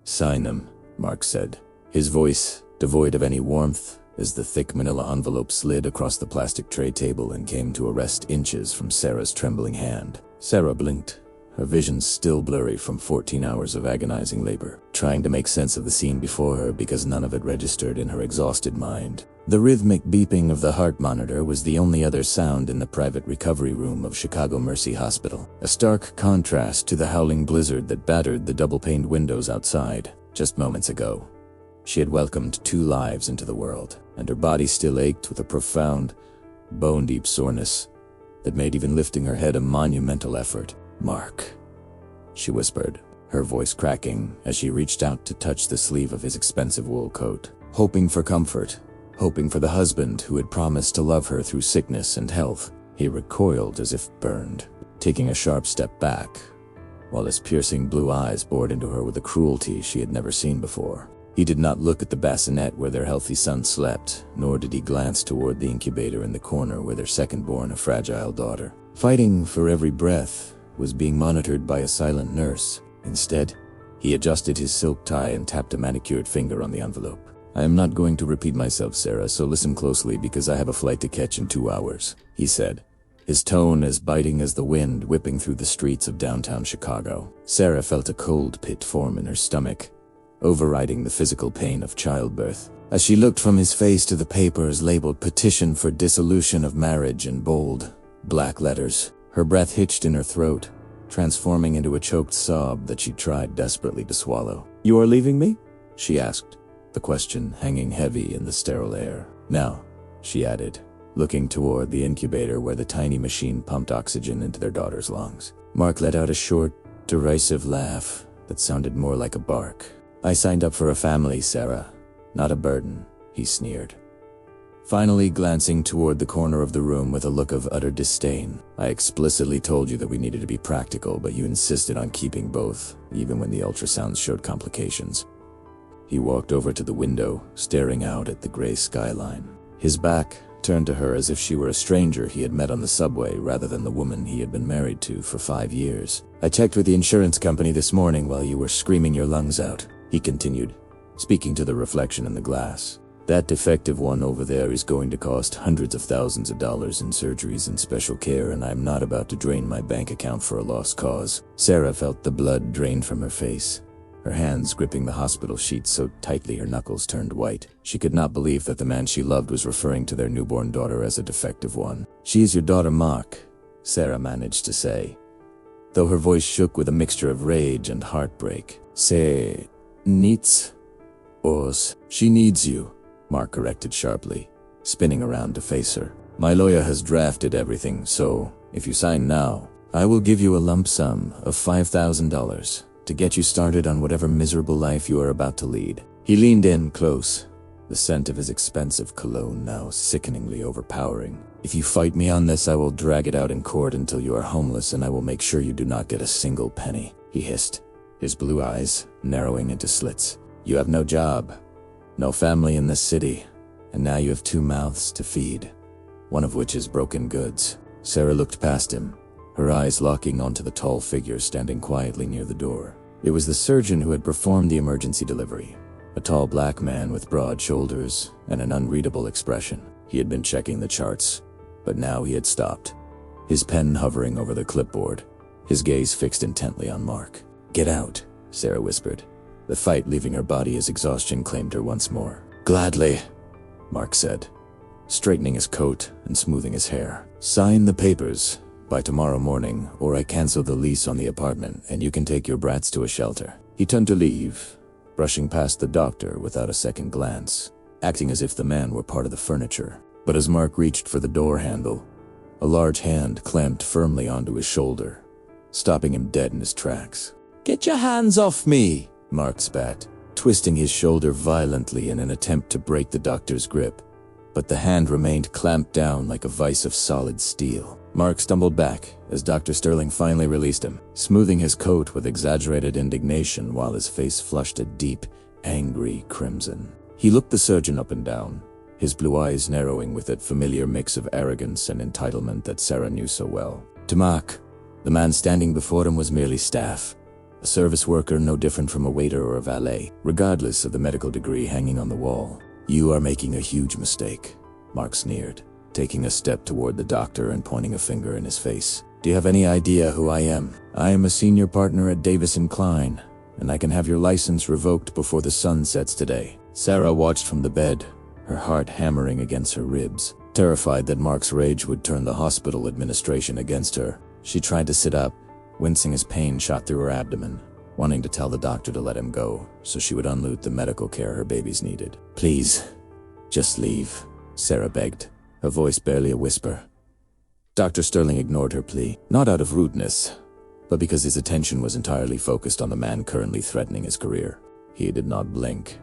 Sign them, Mark said, his voice devoid of any warmth as the thick manila envelope slid across the plastic tray table and came to a rest inches from Sarah's trembling hand. Sarah blinked, her vision still blurry from 14 hours of agonizing labor, trying to make sense of the scene before her because none of it registered in her exhausted mind. The rhythmic beeping of the heart monitor was the only other sound in the private recovery room of Chicago Mercy Hospital, a stark contrast to the howling blizzard that battered the double-paned windows outside just moments ago. She had welcomed 2 lives into the world, and her body still ached with a profound, bone-deep soreness that made even lifting her head a monumental effort. "Mark," she whispered, her voice cracking as she reached out to touch the sleeve of his expensive wool coat, hoping for comfort, hoping for the husband who had promised to love her through sickness and health. He recoiled as if burned, taking a sharp step back, while his piercing blue eyes bored into her with a cruelty she had never seen before. He did not look at the bassinet where their healthy son slept, nor did he glance toward the incubator in the corner where their second-born, a fragile daughter, fighting for every breath, was being monitored by a silent nurse. Instead, he adjusted his silk tie and tapped a manicured finger on the envelope. "I am not going to repeat myself, Sarah, so listen closely because I have a flight to catch in 2 hours, he said, his tone as biting as the wind whipping through the streets of downtown Chicago. Sarah felt a cold pit form in her stomach, overriding the physical pain of childbirth. As she looked from his face to the papers labeled "Petition for Dissolution of Marriage" in bold, black letters, her breath hitched in her throat, transforming into a choked sob that she tried desperately to swallow. "You are leaving me?" she asked, the question hanging heavy in the sterile air. "Now," she added, looking toward the incubator where the tiny machine pumped oxygen into their daughter's lungs. Mark let out a short, derisive laugh that sounded more like a bark. "I signed up for a family, Sarah, not a burden," he sneered, finally glancing toward the corner of the room with a look of utter disdain. "I explicitly told you that we needed to be practical, but you insisted on keeping both, even when the ultrasounds showed complications." He walked over to the window, staring out at the gray skyline, his back turned to her as if she were a stranger he had met on the subway rather than the woman he had been married to for 5 years. "I checked with the insurance company this morning while you were screaming your lungs out," he continued, speaking to the reflection in the glass. "That defective one over there is going to cost hundreds of thousands of dollars in surgeries and special care, and I'm not about to drain my bank account for a lost cause." Sarah felt the blood drain from her face, her hands gripping the hospital sheets so tightly her knuckles turned white. She could not believe that the man she loved was referring to their newborn daughter as a defective one. "She is your daughter, Mark," Sarah managed to say, though her voice shook with a mixture of rage and heartbreak. "Se needs us." "She needs you," Mark corrected sharply, spinning around to face her. "My lawyer has drafted everything, so if you sign now, I will give you a lump sum of $5,000 to get you started on whatever miserable life you are about to lead." He leaned in close, the scent of his expensive cologne now sickeningly overpowering. "If you fight me on this, I will drag it out in court until you are homeless, and I will make sure you do not get a single penny," he hissed, his blue eyes narrowing into slits. "You have no job, no family in this city, and now you have 2 mouths to feed, one of which is broken goods." Sarah looked past him, her eyes locking onto the tall figure standing quietly near the door. It was the surgeon who had performed the emergency delivery, a tall black man with broad shoulders and an unreadable expression. He had been checking the charts, but now he had stopped, his pen hovering over the clipboard, his gaze fixed intently on Mark. "Get out," Sarah whispered, the fight leaving her body as exhaustion claimed her once more. "Gladly," Mark said, straightening his coat and smoothing his hair. "Sign the papers by tomorrow morning, or I cancel the lease on the apartment and you can take your brats to a shelter." He turned to leave, brushing past the doctor without a second glance, acting as if the man were part of the furniture. But as Mark reached for the door handle, a large hand clamped firmly onto his shoulder, stopping him dead in his tracks. "Get your hands off me!" Mark spat, twisting his shoulder violently in an attempt to break the doctor's grip, but the hand remained clamped down like a vice of solid steel. Mark stumbled back as Dr. Sterling finally released him, smoothing his coat with exaggerated indignation while his face flushed a deep, angry crimson. He looked the surgeon up and down, his blue eyes narrowing with that familiar mix of arrogance and entitlement that Sarah knew so well. To Mark, the man standing before him was merely staff, A service worker no different from a waiter or a valet, regardless of the medical degree hanging on the wall. You are making a huge mistake, Mark sneered, taking a step toward the doctor and pointing a finger in his face. Do you have any idea who I am? I am a senior partner at Davis & Klein, and I can have your license revoked before the sun sets today. Sarah watched from the bed, her heart hammering against her ribs, terrified that Mark's rage would turn the hospital administration against her. She tried to sit up, wincing as pain shot through her abdomen, wanting to tell the doctor to let him go so she would unload the medical care her babies needed. Please, just leave, Sarah begged, her voice barely a whisper. Dr. Sterling ignored her plea, not out of rudeness, but because his attention was entirely focused on the man currently threatening his career. He did not blink,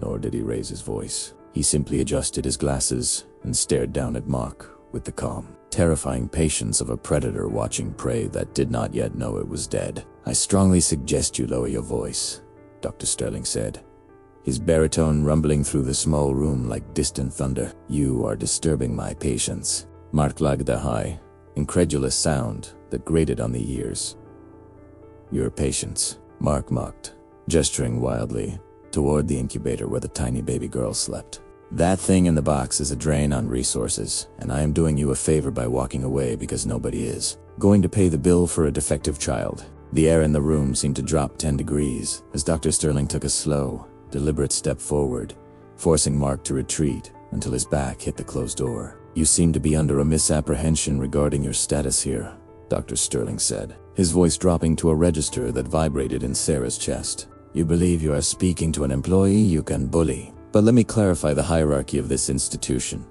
nor did he raise his voice. He simply adjusted his glasses and stared down at Mark with the calm, terrifying patience of a predator watching prey that did not yet know it was dead. I strongly suggest you lower your voice, Dr. Sterling said, his baritone rumbling through the small room like distant thunder. You are disturbing my patience. Mark lagged a high, incredulous sound that grated on the ears. Your patience, Mark mocked, gesturing wildly toward the incubator where the tiny baby girl slept. That thing in the box is a drain on resources, and I am doing you a favor by walking away because nobody is going to pay the bill for a defective child. The air in the room seemed to drop 10 degrees as Dr. Sterling took a slow, deliberate step forward, forcing Mark to retreat until his back hit the closed door. You seem to be under a misapprehension regarding your status here, Dr. Sterling said, his voice dropping to a register that vibrated in Sarah's chest. You believe you are speaking to an employee you can bully. But let me clarify the hierarchy of this institution.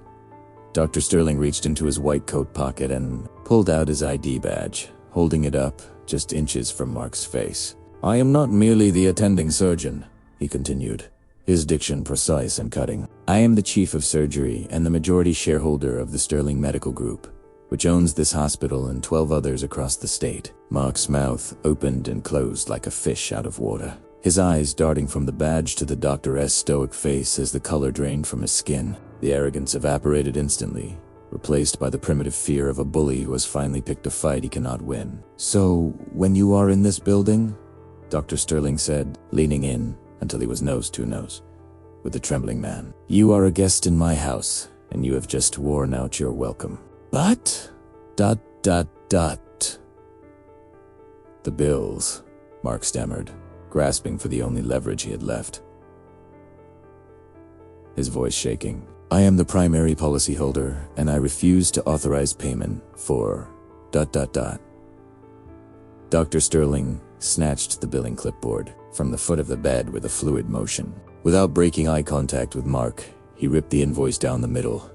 Dr. Sterling reached into his white coat pocket and pulled out his ID badge, holding it up just inches from Mark's face. I am not merely the attending surgeon, he continued, his diction precise and cutting. I am the chief of surgery and the majority shareholder of the Sterling Medical Group, which owns this hospital and 12 others across the state. Mark's mouth opened and closed like a fish out of water, his eyes darting from the badge to the doctor's stoic face as the color drained from his skin. The arrogance evaporated instantly, replaced by the primitive fear of a bully who has finally picked a fight he cannot win. So, when you are in this building, Dr. Sterling said, leaning in until he was nose to nose with the trembling man, you are a guest in my house, and you have just worn out your welcome. But, ... The bills, Mark stammered, grasping for the only leverage he had left, his voice shaking. I am the primary policyholder, and I refuse to authorize payment for ... Dr. Sterling snatched the billing clipboard from the foot of the bed with a fluid motion. Without breaking eye contact with Mark, he ripped the invoice down the middle,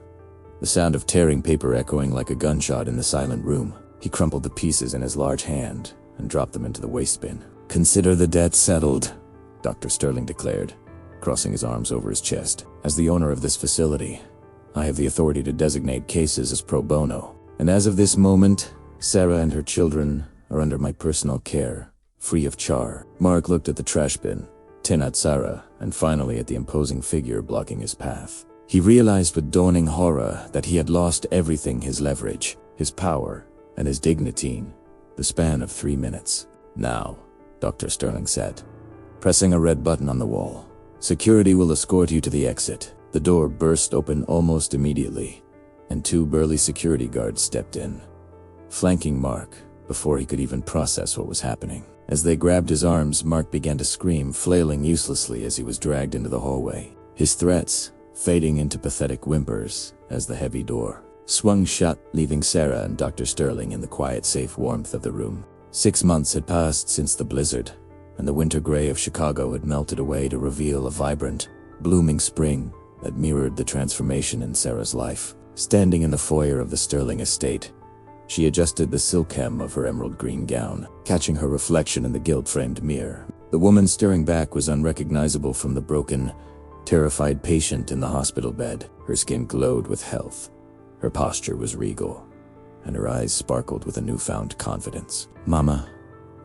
the sound of tearing paper echoing like a gunshot in the silent room. He crumpled the pieces in his large hand and dropped them into the waste bin. Consider the debt settled, Dr. Sterling declared, crossing his arms over his chest. As the owner of this facility, I have the authority to designate cases as pro bono, and as of this moment, Sarah and her children are under my personal care, free of charge. Mark looked at the trash bin, then at Sarah, and finally at the imposing figure blocking his path. He realized with dawning horror that he had lost everything: his leverage, his power, and his dignity in the span of 3 minutes. Now, Dr. Sterling said, pressing a red button on the wall, security will escort you to the exit. The door burst open almost immediately, and 2 burly security guards stepped in, flanking Mark before he could even process what was happening. As they grabbed his arms, Mark began to scream, flailing uselessly as he was dragged into the hallway, his threats fading into pathetic whimpers as the heavy door swung shut, leaving Sarah and Dr. Sterling in the quiet, safe warmth of the room. 6 months had passed since the blizzard, and the winter gray of Chicago had melted away to reveal a vibrant, blooming spring that mirrored the transformation in Sarah's life. Standing in the foyer of the Sterling estate, she adjusted the silk hem of her emerald green gown, catching her reflection in the gilt-framed mirror. The woman staring back was unrecognizable from the broken, terrified patient in the hospital bed. Her skin glowed with health, her posture was regal, and her eyes sparkled with a newfound confidence. Mama,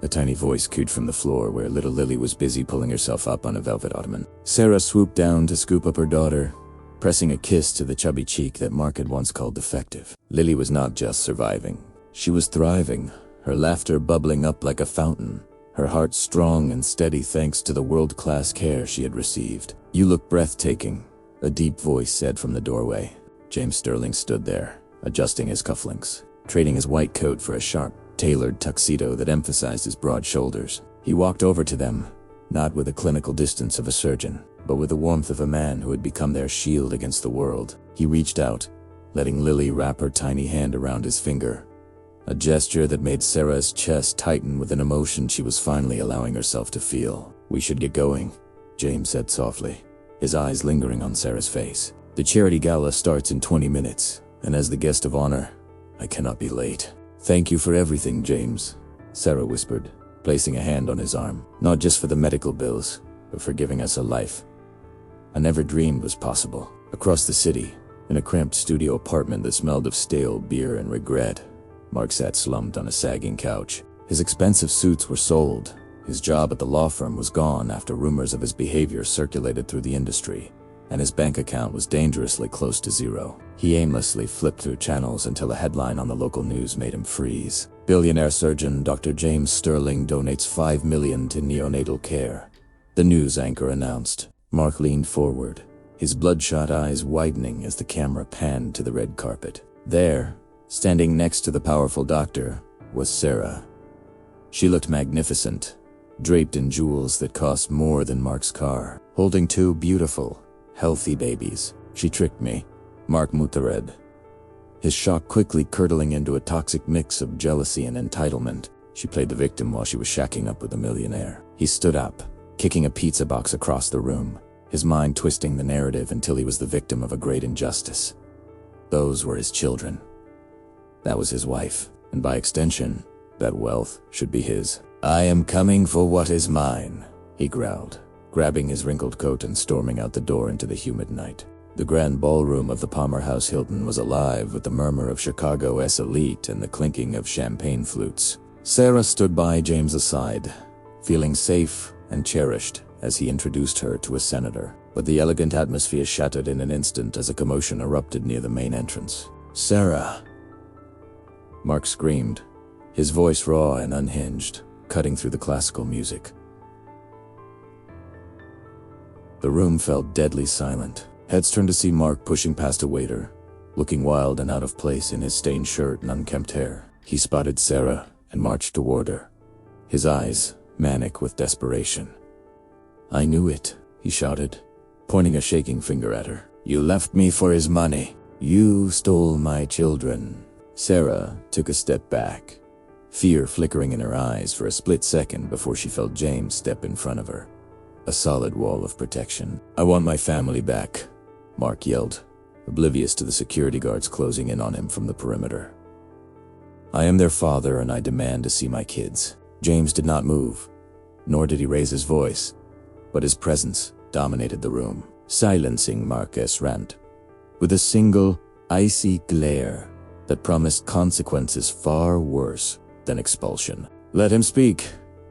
a tiny voice cooed from the floor where little Lily was busy pulling herself up on a velvet ottoman. Sarah swooped down to scoop up her daughter, pressing a kiss to the chubby cheek that Mark had once called defective. Lily was not just surviving, she was thriving, her laughter bubbling up like a fountain, her heart strong and steady thanks to the world-class care she had received. "You look breathtaking," a deep voice said from the doorway. James Sterling stood there, adjusting his cufflinks, trading his white coat for a sharp, tailored tuxedo that emphasized his broad shoulders. He walked over to them, not with the clinical distance of a surgeon, but with the warmth of a man who had become their shield against the world. He reached out, letting Lily wrap her tiny hand around his finger, a gesture that made Sarah's chest tighten with an emotion she was finally allowing herself to feel. "We should get going," James said softly, his eyes lingering on Sarah's face. "The charity gala starts in 20 minutes, and as the guest of honor, I cannot be late." "Thank you for everything, James," Sarah whispered, placing a hand on his arm. "Not just for the medical bills, but for giving us a life I never dreamed was possible." Across the city, in a cramped studio apartment that smelled of stale beer and regret, Mark sat slumped on a sagging couch. His expensive suits were sold. His job at the law firm was gone after rumors of his behavior circulated through the industry, and his bank account was dangerously close to zero. He aimlessly flipped through channels until a headline on the local news made him freeze. "Billionaire surgeon Dr. James Sterling donates $5 million to neonatal care," the news anchor announced. Mark leaned forward, his bloodshot eyes widening as the camera panned to the red carpet. There, standing next to the powerful doctor, was Sarah. She looked magnificent, draped in jewels that cost more than Mark's car, holding two beautiful, healthy babies. "She tricked me," Mark muttered, his shock quickly curdling into a toxic mix of jealousy and entitlement. She played the victim while she was shacking up with a millionaire. He stood up, kicking a pizza box across the room, his mind twisting the narrative until he was the victim of a great injustice. Those were his children. That was his wife, and by extension, that wealth should be his. "I am coming for what is mine," he growled, grabbing his wrinkled coat and storming out the door into the humid night. The grand ballroom of the Palmer House Hilton was alive with the murmur of Chicago's elite and the clinking of champagne flutes. Sarah stood by James's side, feeling safe and cherished as he introduced her to a senator. But the elegant atmosphere shattered in an instant as a commotion erupted near the main entrance. "Sarah!" Mark screamed, his voice raw and unhinged, cutting through the classical music. The room fell deadly silent. Heads turned to see Mark pushing past a waiter, looking wild and out of place in his stained shirt and unkempt hair. He spotted Sarah and marched toward her, his eyes manic with desperation. "I knew it," he shouted, pointing a shaking finger at her. "You left me for his money. You stole my children." Sarah took a step back, fear flickering in her eyes for a split second before she felt James step in front of her, a solid wall of protection. "I want my family back," Mark yelled, oblivious to the security guards closing in on him from the perimeter. "I am their father and I demand to see my kids." James did not move, nor did he raise his voice, but his presence dominated the room, silencing Mark's rant with a single, icy glare that promised consequences far worse than expulsion. "Let him speak,"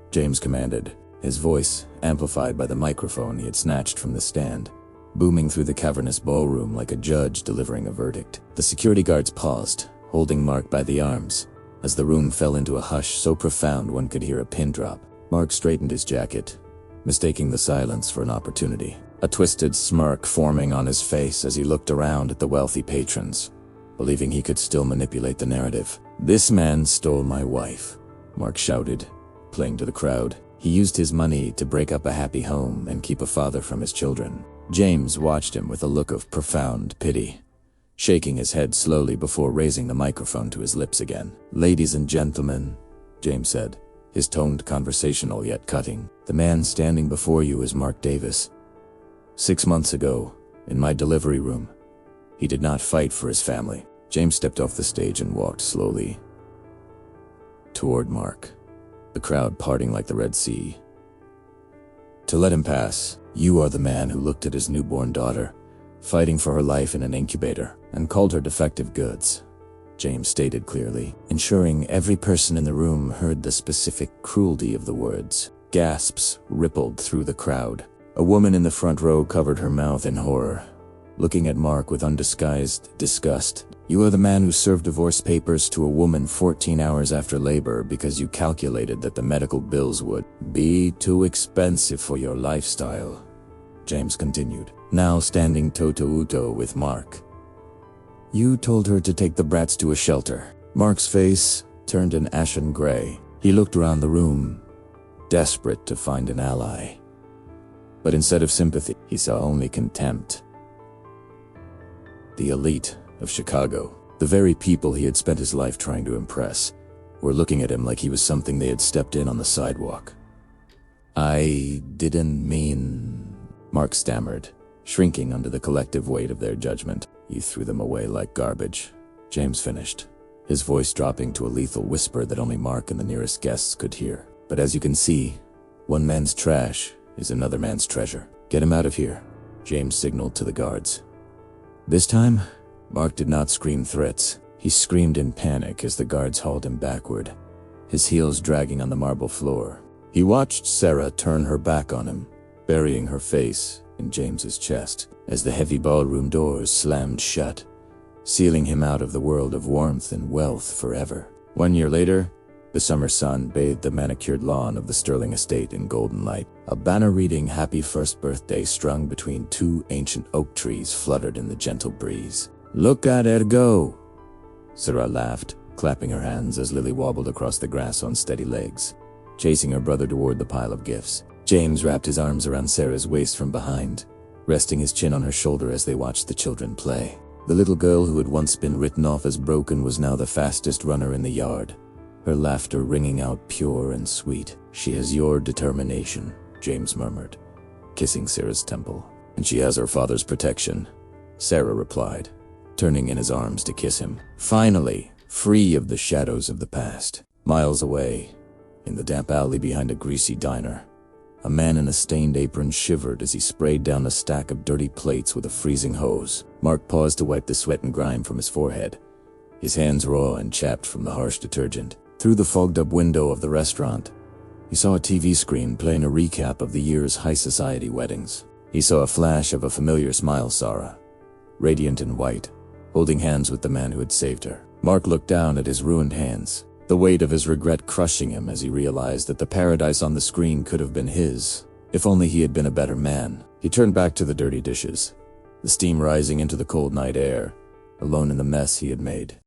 James commanded, his voice amplified by the microphone he had snatched from the stand, booming through the cavernous ballroom like a judge delivering a verdict. The security guards paused, holding Mark by the arms, as the room fell into a hush so profound one could hear a pin drop. Mark straightened his jacket, mistaking the silence for an opportunity, a twisted smirk forming on his face as he looked around at the wealthy patrons, believing he could still manipulate the narrative. "This man stole my wife," Mark shouted, playing to the crowd. "He used his money to break up a happy home and keep a father from his children." James watched him with a look of profound pity, shaking his head slowly before raising the microphone to his lips again. "Ladies and gentlemen," James said, his tone conversational yet cutting, "the man standing before you is Mark Davis. 6 months ago, in my delivery room, he did not fight for his family." James stepped off the stage and walked slowly toward Mark, the crowd parting like the Red Sea. To let him pass, "You are the man who looked at his newborn daughter, fighting for her life in an incubator, and called her defective goods," James stated clearly, ensuring every person in the room heard the specific cruelty of the words. Gasps rippled through the crowd. A woman in the front row covered her mouth in horror, looking at Mark with undisguised disgust. "You are the man who served divorce papers to a woman 14 hours after labor because you calculated that the medical bills would be too expensive for your lifestyle," James continued, now standing toe-to-toe with Mark. "You told her to take the brats to a shelter." Mark's face turned an ashen gray. He looked around the room, desperate to find an ally. But instead of sympathy, he saw only contempt. The elite of Chicago, the very people he had spent his life trying to impress, were looking at him like he was something they had stepped in on the sidewalk. "I didn't mean," Mark stammered, shrinking under the collective weight of their judgment. "You threw them away like garbage," James finished, his voice dropping to a lethal whisper that only Mark and the nearest guests could hear. "But as you can see, one man's trash is another man's treasure. Get him out of here," James signaled to the guards. This time, Mark did not scream threats. He screamed in panic as the guards hauled him backward, his heels dragging on the marble floor. He watched Sarah turn her back on him, burying her face in James's chest, as the heavy ballroom doors slammed shut, sealing him out of the world of warmth and wealth forever. 1 year later, the summer sun bathed the manicured lawn of the Sterling estate in golden light. A banner reading "Happy First Birthday" strung between two ancient oak trees fluttered in the gentle breeze. "Look at her go!" Sarah laughed, clapping her hands as Lily wobbled across the grass on steady legs, chasing her brother toward the pile of gifts. James wrapped his arms around Sarah's waist from behind, resting his chin on her shoulder as they watched the children play. The little girl who had once been written off as broken was now the fastest runner in the yard, her laughter ringing out pure and sweet. "She has your determination," James murmured, kissing Sarah's temple. "And she has her father's protection," Sarah replied, turning in his arms to kiss him. Finally, free of the shadows of the past. Miles away, in the damp alley behind a greasy diner, a man in a stained apron shivered as he sprayed down a stack of dirty plates with a freezing hose. Mark paused to wipe the sweat and grime from his forehead, his hands raw and chapped from the harsh detergent. Through the fogged-up window of the restaurant, he saw a TV screen playing a recap of the year's high society weddings. He saw a flash of a familiar smile Sarah, radiant in white, holding hands with the man who had saved her. Mark looked down at his ruined hands, the weight of his regret crushing him as he realized that the paradise on the screen could have been his, if only he had been a better man. He turned back to the dirty dishes, the steam rising into the cold night air, alone in the mess he had made.